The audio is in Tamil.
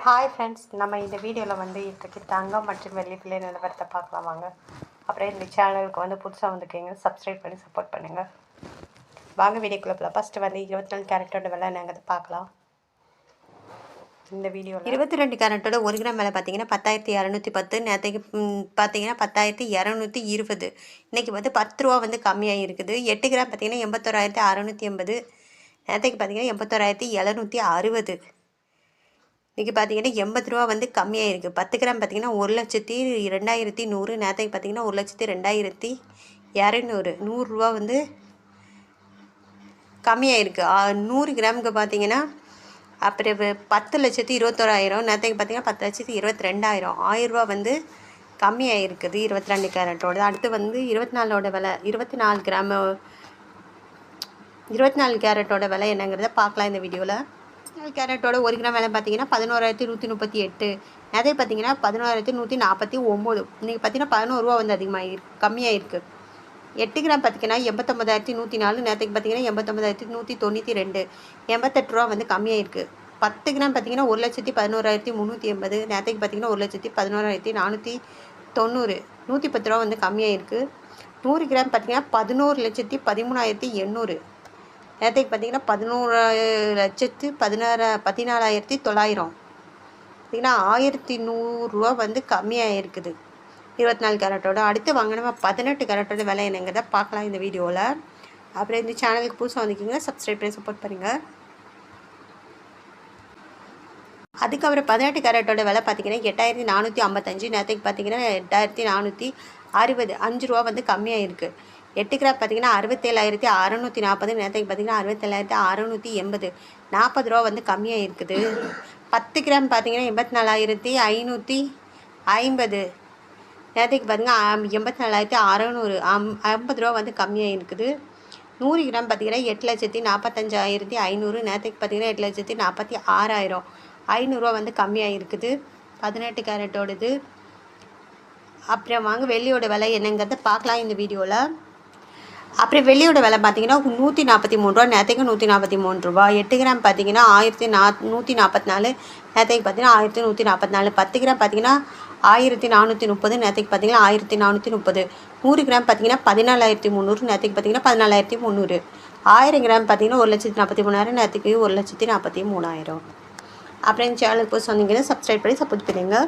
ஹாய் ஃப்ரெண்ட்ஸ், நம்ம இந்த வீடியோவில் வந்து இன்றைக்கி தங்கம் மற்றும் வெள்ளி விலை நிலவரத்தை பார்க்கலாம் வாங்க. அப்புறம் இந்த சேனலுக்கு வந்து புதுசாக வந்துருக்கீங்க, சப்ஸ்கிரைப் பண்ணி சப்போர்ட் பண்ணுங்கள். வாங்க வீடியோக்குள்ளே போகலாம். ஃபஸ்ட்டு வந்து 24 கேரட்டோட விலை நாங்கள் பார்க்கலாம். இந்த வீடியோவில் 22 கேரட்டோட 1 கிராம் விலை பார்த்தீங்கன்னா 10,210. நேற்றுக்கு பார்த்தீங்கன்னா 10,220. இன்றைக்கி வந்து 10 ரூபா வந்து கம்மியாக இருக்குது. 8 கிராம் பார்த்தீங்கன்னா 81,680. நேற்றுக்கு பார்த்தீங்கன்னா 81,760. இன்றைக்கி பார்த்தீங்கன்னா 80 ரூபா வந்து கம்மியாக இருக்குது. 10 கிராம் பார்த்தீங்கன்னா 1,02,100. நேற்றுக்கு பார்த்தீங்கன்னா 1,02,200. 100 வந்து கம்மியாக இருக்குது. 100 கிராமுக்கு பார்த்தீங்கன்னா அப்புறம் 10,21,000. நேற்றுக்கு பார்த்தீங்கன்னா 10,22,000. 1000 வந்து கம்மியாக இருக்குது 22 கேரட்டோட. அடுத்து வந்து 24ஓட விலை 24 கிராம் 24 கேரட்டோட விலை என்னங்கிறத பார்க்கலாம் இந்த வீடியோவில். 24 கேரட்டோட 1 கிராம் விலை பார்த்தீங்கன்னா 11,138. நேற்று பார்த்தீங்கன்னா 11,149. இன்றைக்கி பார்த்தீங்கன்னா 11 ரூபா வந்து கம்மியாக இருக்குது. 8 கிராம் பார்த்தீங்கன்னா 89,104. நேற்றுக்கு பார்த்தீங்கன்னா 89,192. 88 ரூபா வந்து கம்மியாக இருக்குது. 10 கிராம் பார்த்தீங்கன்னா 1,11,380. நேற்றுக்கு பார்த்தீங்கன்னா 1,11,490. 110 ரூபா வந்து கம்மியாக இருக்குது. 100 கிராம் பார்த்தீங்கன்னா 11,13,800. நேற்றுக்கு பார்த்தீங்கன்னா 11,14,900. பார்த்திங்கன்னா 1,100 வந்து கம்மியாக இருக்குது 24 கேரட்டோட. அடுத்து வாங்க நம்ம 18 கேரட்டோட விலை என்னங்கிறத பார்க்கலாம் இந்த வீடியோவில். அப்புறம் இந்த சேனலுக்கு புதுசாக வந்துக்கிங்க, சப்ஸ்கிரைப் பண்ணி சப்போர்ட் பண்ணுங்கள். அதுக்கப்புறம் 18 கேரட்டோட விலை பார்த்திங்கன்னா 8,455. நேற்றுக்கு பார்த்திங்கன்னா 8,460. 5 ரூபா வந்து கம்மியாக இருக்குது. 8 கிராம் பார்த்திங்கன்னா 67,640. நேற்றுக்கு பார்த்திங்கன்னா 67,680. 40 ரூபா வந்து கம்மியாக இருக்குது. 10 கிராம் பார்த்திங்கன்னா 84,550. நேற்றுக்கு பார்த்திங்கன்னா 84,600. 50 ரூபா வந்து கம்மியாக இருக்குது. 100 கிராம் பார்த்திங்கன்னா 8,45,500. நேற்றுக்கு பார்த்திங்கன்னா 8,46,000. 500 வந்து கம்மியாக இருக்குது 18 கேரட்டோடது. அப்புறம் வாங்க வெள்ளியோட விலை என்னங்கிறத பார்க்கலாம் இந்த வீடியோவில். அப்புறம் வெள்ளியோட விலை பார்த்தீங்கன்னா 143 ரூபா. நேற்றுக்கு 143 ரூபா. 8 கிராம் பார்த்தீங்கன்னா 1,144. நேற்றுக்கு பார்த்தீங்கன்னா 1,144. 10 கிராம் பார்த்தீங்கன்னா 1,430. நேற்றுக்கு பார்த்தீங்கன்னா 1,430. 100 கிராம் பார்த்தீங்கன்னா 14,300. நேற்றுக்கு பார்த்தீங்கன்னா 14,300. 1000 கிராம் பார்த்தீங்கன்னா 1,43,000. நேற்றுக்கு 1,43,000. அப்புறம் இந்த சேனலுக்கு போய் சொன்னீங்கன்னா சப்ஸ்கிரைப் பண்ணி சப்போர்ட் பண்ணுங்கள்.